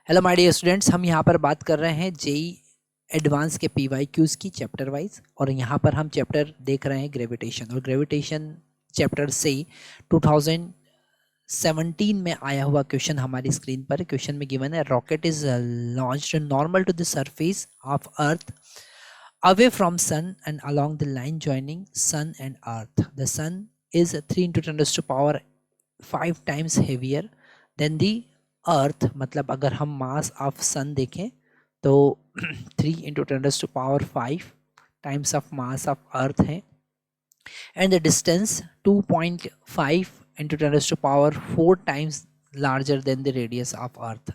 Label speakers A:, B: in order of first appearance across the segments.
A: Hello my dear students, हम यहाँ पर बात कर रहे हैं जेई एडवांस के पीवाईक्यूज की चैप्टर वाइज। और यहाँ पर हम चैप्टर देख रहे हैं ग्रेविटेशन, और ग्रेविटेशन चैप्टर से 2017 में आया हुआ क्वेश्चन हमारी स्क्रीन पर क्वेश्चन में गिवन है। Rocket is launched normal to the surface of earth away from sun and along the line joining sun and earth. The sun is 3 into 10 raised to power 5 times heavier than the earth। मतलब अगर हम मास of सन देखें तो 3 into 10 raised to power 5 times of mass of earth है। And the distance 2.5 into 10 raised to power 4 times larger than the radius of earth.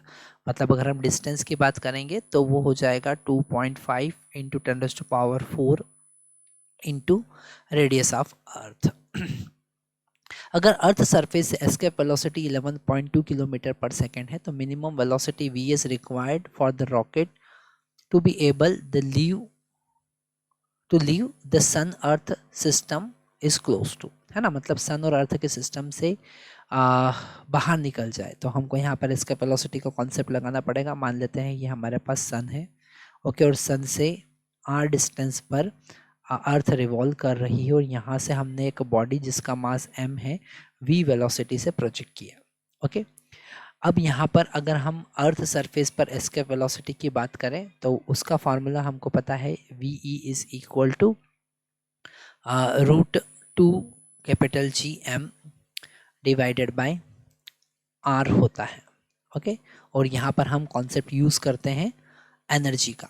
A: मतलब अगर हम distance की बात करेंगे तो वो हो जाएगा 2.5 into 10 raised to power 4 into radius of earth. अगर अर्थ सरफेस से escape velocity 11.2 kilometre per second है तो minimum velocity v is required for the rocket to be able to leave the sun earth system is close to, है ना। मतलब सन और अर्थ के system से बाहर निकल जाए तो हमको यहाँ पर इसका वेलोसिटी का कॉन्सेप्ट लगाना पड़ेगा। मान लेते हैं ये हमारे पास सन है, ओके, और सन से r डिस्टेंस पर अर्थ रिवॉल्व कर रही है, और यहाँ से हमने एक बॉडी जिसका मास m है v वेलोसिटी से प्रोजेक्ट किया, ओके। अब यहाँ पर अगर हम अर्थ सरफेस पर एस्केप वेलोसिटी की बात करें तो उसका फार्मूला हमको पता है, ve is equal to √2 capital G m divided by r होता है, ओके। और यहाँ पर हम कॉन्सेप्ट यूज़ करते हैं एनर्जी का,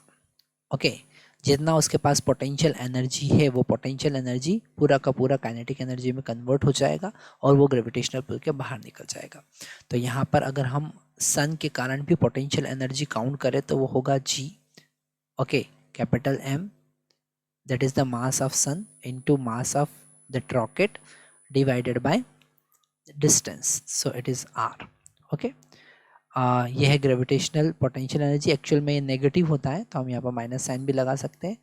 A: ओके। जितना उसके पास पोटेंशियल एनर्जी है वो पोटेंशियल एनर्जी पूरा का पूरा काइनेटिक एनर्जी में कन्वर्ट हो जाएगा और वो ग्रेविटेशनल पुल के बाहर निकल जाएगा। तो यहाँ पर अगर हम सन के कारण भी पोटेंशियल एनर्जी काउंट करें तो वो होगा G, okay, capital M, that is the mass of sun into mass of the rocket divided by distance, so it is R, okay. यह है ग्रेविटेशनल पोटेंशियल एनर्जी। एक्चुअल में ये नेगेटिव होता है तो हम यहाँ पर माइनस साइन भी लगा सकते हैं।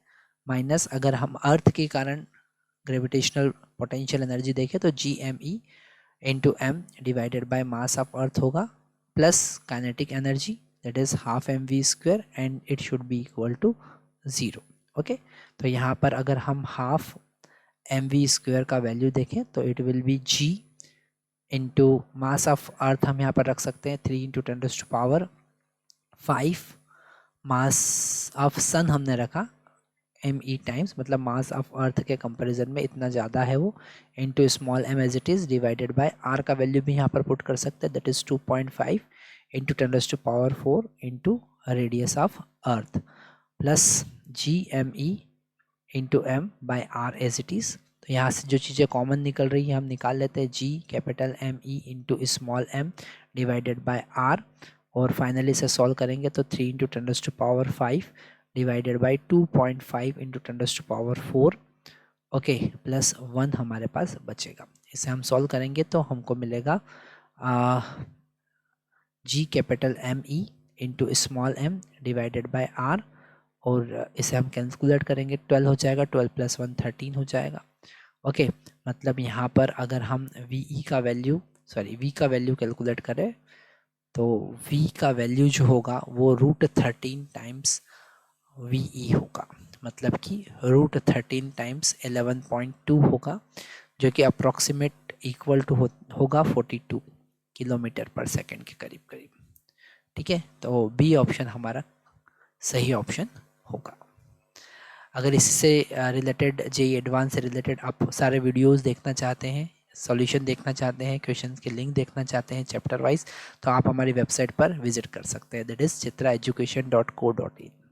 A: माइनस अगर हम अर्थ के कारण ग्रेविटेशनल पोटेंशियल एनर्जी देखें तो GME into M divided by mass of earth होगा, plus kinetic energy that is half mv² and it should be equal to 0, okay. तो यहाँ पर अगर हम हाफ mv² का वैल्यू देखें तो it will be G into mass of earth हम यहाँ पर रख सकते हैं 3 into 10 raised to power 5, mass of sun हमने रखा me टाइम्स, मतलब मास ऑफ अर्थ के कंपैरिजन में इतना ज़्यादा है वो, into small m as it is divided by r का वैल्यू भी यहाँ पर पुट कर सकते हैं, that is 2.5 into 10 raised to power 4 into radius of earth, plus GME into m by r as it is. तो यहाँ से जो चीज़ें कॉमन निकल रही है हम निकाल लेते हैं, G capital ME into small m divided by r, और फाइनली इसे सॉल्व करेंगे तो 3 into 10 raised to power 5 divided by 2.5 into 10 raised to power 4, okay, plus 1 हमारे पास बचेगा। इसे हम सॉल्व करेंगे तो हमको मिलेगा G capital ME into small m divided by r, और इसे हम कैलकुलेट करेंगे 12 हो जाएगा, 12 प्लस 1 13 हो जाएगा, ओके। मतलब यहाँ पर अगर हम v का वैल्यू कैलकुलेट करें तो v का वैल्यू जो होगा वो √13 टाइम्स ve होगा, मतलब कि √13 टाइम्स 11.2 होगा, जो कि अप्रॉक्सीमेट इक्वल टू होगा 42 किलोमीटर पर सेकेंड के करीब करीब, ठीक है। तो बी ऑप्शन हमारा सही ऑप्शन होगा। अगर इससे रिलेटेड जेई एडवांस से रिलेटेड आप सारे वीडियोस देखना चाहते हैं, सॉल्यूशन देखना चाहते हैं, क्वेश्चंस के लिंक देखना चाहते हैं चैप्टर वाइज, तो आप हमारी वेबसाइट पर विजिट कर सकते हैं, दैट इज़ chitraeducation.co.in।